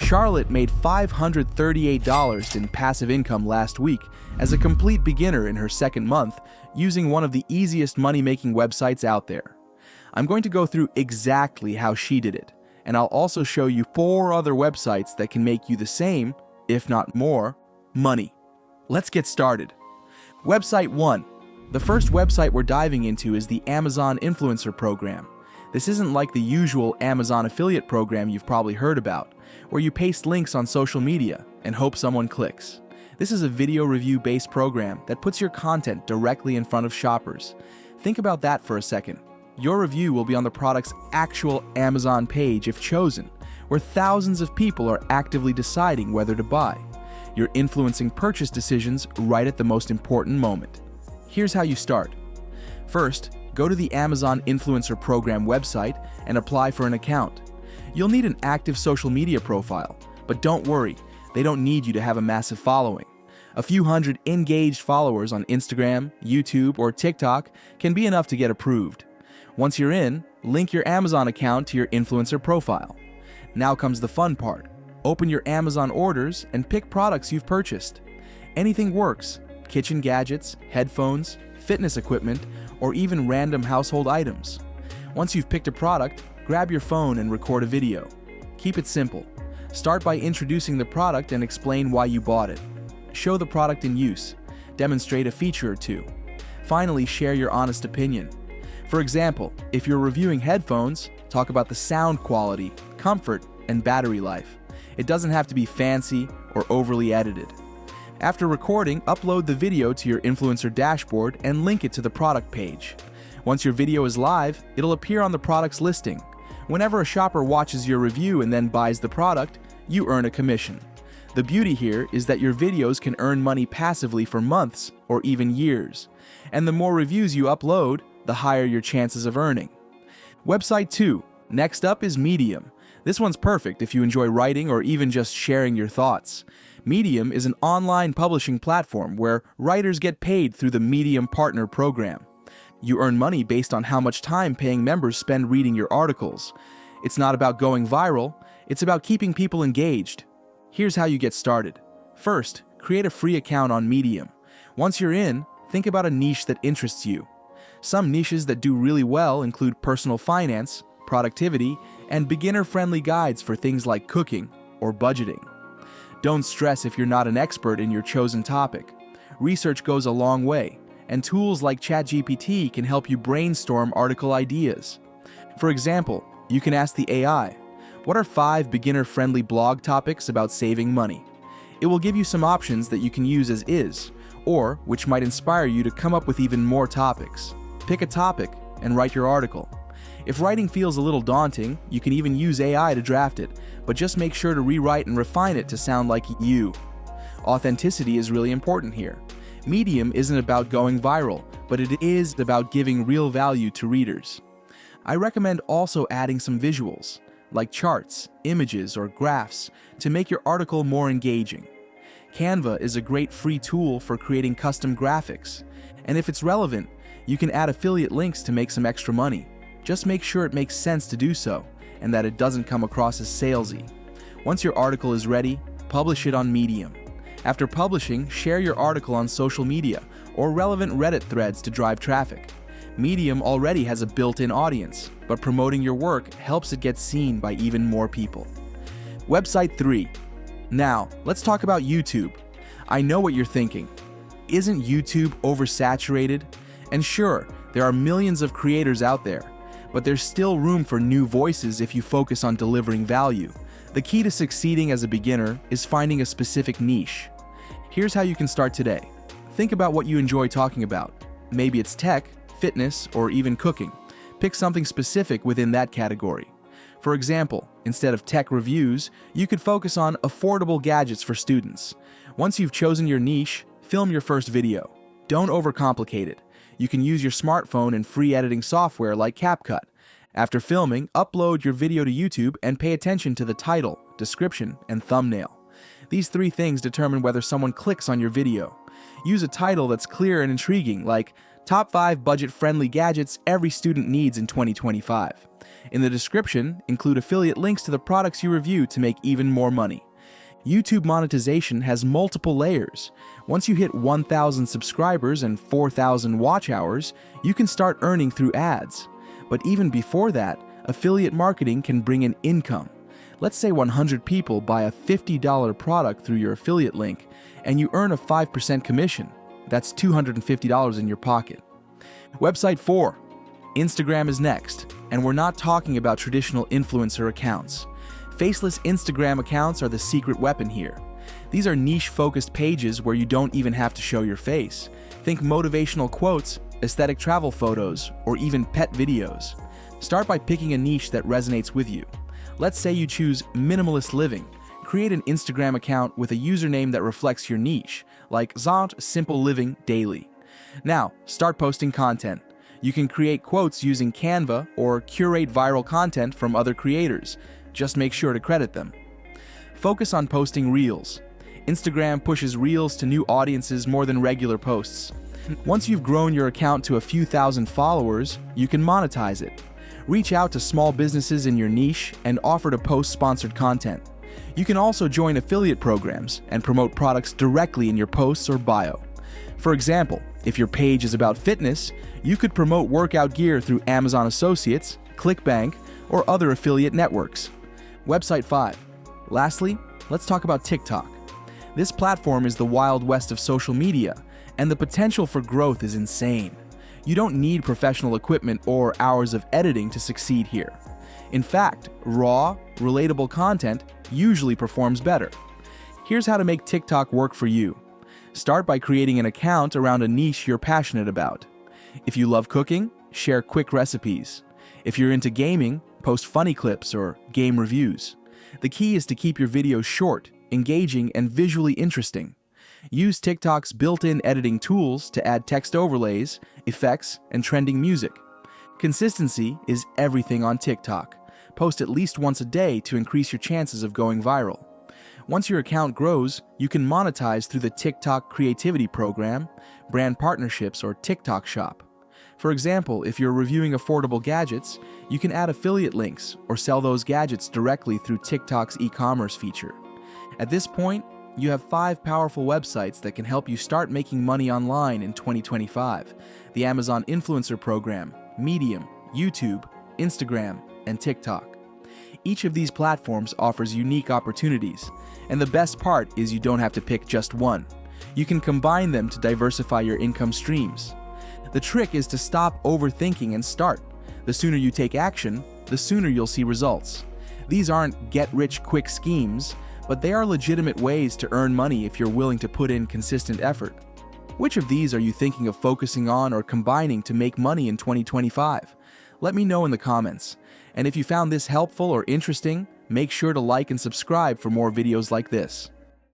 Charlotte made $538 in passive income last week as a complete beginner in her second month using one of the easiest money-making websites out there. I'm going to go through exactly how she did it, and I'll also show you 4 other websites that can make you the same, if not more, money. Let's get started. Website 1. The first website we're diving into is the Amazon Influencer Program. This isn't like the usual Amazon affiliate program you've probably heard about, where you paste links on social media and hope someone clicks. This is a video review-based program that puts your content directly in front of shoppers. Think about that for a second. Your review will be on the product's actual Amazon page if chosen, where thousands of people are actively deciding whether to buy. You're influencing purchase decisions right at the most important moment. Here's how you start. First, go to the Amazon Influencer Program website and apply for an account. You'll need an active social media profile, but don't worry, they don't need you to have a massive following. A few hundred engaged followers on Instagram, YouTube, or TikTok can be enough to get approved. Once you're in, link your Amazon account to your influencer profile. Now comes the fun part. Open your Amazon orders and pick products you've purchased. Anything works: kitchen gadgets, headphones, fitness equipment, or even random household items. Once you've picked a product, grab your phone and record a video. Keep it simple. Start by introducing the product and explain why you bought it. Show the product in use. Demonstrate a feature or two. Finally, share your honest opinion. For example, if you're reviewing headphones, talk about the sound quality, comfort, and battery life. It doesn't have to be fancy or overly edited. After recording, upload the video to your influencer dashboard and link it to the product page. Once your video is live, it'll appear on the product's listing. Whenever a shopper watches your review and then buys the product, you earn a commission. The beauty here is that your videos can earn money passively for months or even years. And the more reviews you upload, the higher your chances of earning. Website 2. Next up is Medium. This one's perfect if you enjoy writing or even just sharing your thoughts. Medium is an online publishing platform where writers get paid through the Medium Partner Program. You earn money based on how much time paying members spend reading your articles. It's not about going viral, it's about keeping people engaged. Here's how you get started. First, create a free account on Medium. Once you're in, think about a niche that interests you. Some niches that do really well include personal finance, productivity, and beginner-friendly guides for things like cooking or budgeting. Don't stress if you're not an expert in your chosen topic. Research goes a long way, and tools like ChatGPT can help you brainstorm article ideas. For example, you can ask the AI, "What are 5 beginner-friendly blog topics about saving money?" It will give you some options that you can use as is, or which might inspire you to come up with even more topics. Pick a topic and write your article. If writing feels a little daunting, you can even use AI to draft it, but just make sure to rewrite and refine it to sound like you. Authenticity is really important here. Medium isn't about going viral, but it is about giving real value to readers. I recommend also adding some visuals, like charts, images, or graphs, to make your article more engaging. Canva is a great free tool for creating custom graphics, and if it's relevant, you can add affiliate links to make some extra money. Just make sure it makes sense to do so, and that it doesn't come across as salesy. Once your article is ready, publish it on Medium. After publishing, share your article on social media or relevant Reddit threads to drive traffic. Medium already has a built-in audience, but promoting your work helps it get seen by even more people. Website 3. Now, let's talk about YouTube. I know what you're thinking. Isn't YouTube oversaturated? And sure, there are millions of creators out there, but there's still room for new voices if you focus on delivering value. The key to succeeding as a beginner is finding a specific niche. Here's how you can start today. Think about what you enjoy talking about. Maybe it's tech, fitness, or even cooking. Pick something specific within that category. For example, instead of tech reviews, you could focus on affordable gadgets for students. Once you've chosen your niche, film your first video. Don't overcomplicate it. You can use your smartphone and free editing software like CapCut. After filming, upload your video to YouTube and pay attention to the title, description, and thumbnail. These 3 things determine whether someone clicks on your video. Use a title that's clear and intriguing, like Top 5 budget-friendly gadgets every student needs in 2025. In the description, include affiliate links to the products you review to make even more money. YouTube monetization has multiple layers. Once you hit 1,000 subscribers and 4,000 watch hours, you can start earning through ads. But even before that, affiliate marketing can bring in income. Let's say 100 people buy a $50 product through your affiliate link, and you earn a 5% commission. That's $250 in your pocket. Website 4. Instagram is next, and we're not talking about traditional influencer accounts. Faceless Instagram accounts are the secret weapon here. These are niche-focused pages where you don't even have to show your face. Think motivational quotes, aesthetic travel photos, or even pet videos. Start by picking a niche that resonates with you. Let's say you choose minimalist living. Create an Instagram account with a username that reflects your niche, like Zant Simple Living Daily. Now, start posting content. You can create quotes using Canva or curate viral content from other creators. Just make sure to credit them. Focus on posting Reels. Instagram pushes Reels to new audiences more than regular posts. Once you've grown your account to a few thousand followers, you can monetize it. Reach out to small businesses in your niche and offer to post sponsored content. You can also join affiliate programs and promote products directly in your posts or bio. For example, if your page is about fitness, you could promote workout gear through Amazon Associates, ClickBank, or other affiliate networks. Website 5. Lastly, let's talk about TikTok. This platform is the Wild West of social media, and the potential for growth is insane. You don't need professional equipment or hours of editing to succeed here. In fact, raw, relatable content usually performs better. Here's how to make TikTok work for you. Start by creating an account around a niche you're passionate about. If you love cooking, share quick recipes. If you're into gaming, post funny clips or game reviews. The key is to keep your videos short, engaging, and visually interesting. Use TikTok's built-in editing tools to add text overlays, effects, and trending music. Consistency is everything on TikTok. Post at least once a day to increase your chances of going viral. Once your account grows, you can monetize through the TikTok Creativity Program, brand partnerships, or TikTok Shop. For example, if you're reviewing affordable gadgets, you can add affiliate links or sell those gadgets directly through TikTok's e-commerce feature. At this point, you have 5 powerful websites that can help you start making money online in 2025: the Amazon Influencer Program, Medium, YouTube, Instagram, and TikTok. Each of these platforms offers unique opportunities, and the best part is you don't have to pick just one. You can combine them to diversify your income streams. The trick is to stop overthinking and start. The sooner you take action, the sooner you'll see results. These aren't get-rich-quick schemes, but they are legitimate ways to earn money if you're willing to put in consistent effort. Which of these are you thinking of focusing on or combining to make money in 2025? Let me know in the comments. And if you found this helpful or interesting, make sure to like and subscribe for more videos like this.